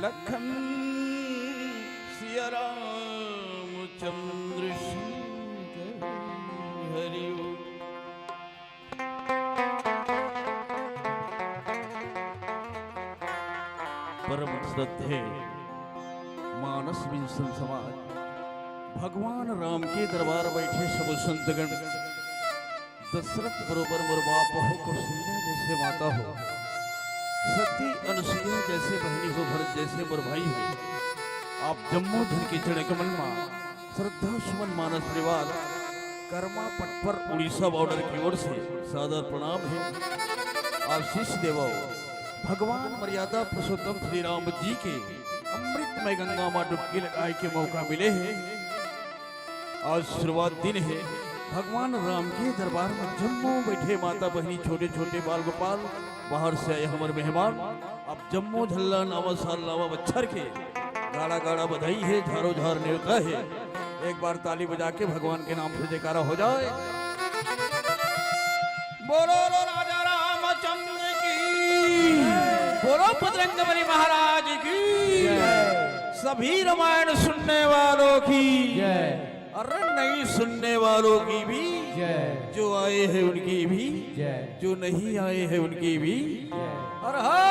लखन सिया रामचंद्र शंकर हरि ओम। परम श्रद्धे मानस विंसन समाज भगवान राम के दरबार बैठे सब संतगण, दशरथ बरोबर मोर बाप हो, कौशल्या जैसे माता हो, सती अनुसुईया जैसे बहनी हो, भरत जैसे मोर भाई हो। आप जम्मू धन के चरण कमल मां श्रद्धा सुमन मानस परिवार कर्मा पटपर उड़ीसा बॉर्डर की ओर से सादर प्रणाम है। आशीष देवो भगवान मर्यादा पुरुषोत्तम श्री राम जी के अमृतमय गंगा मां डुबकी लगाए के मौका मिले हैं। आज शुरुआत दिन है, भगवान राम के दरबार में जम्मू बैठे माता बहनी छोटे छोटे बाल गोपाल, बाहर से आए हमारे मेहमान। अब जम्मू झल्ला नावा साल नावा बच्छर के गाड़ा गाड़ा बधाई है, झारो झार न्योता है। एक बार ताली बजा के भगवान के नाम से जयकारा हो जाए। बोलो राजा रामचंद्र की, बोलो बजरंगबली महाराज की, सभी रामायण सुनने वालों की जय, अरे नहीं सुनने वालों की भी जय, जो आए हैं उनकी भी जय, जो नहीं आए हैं उनकी भी जय। हर हर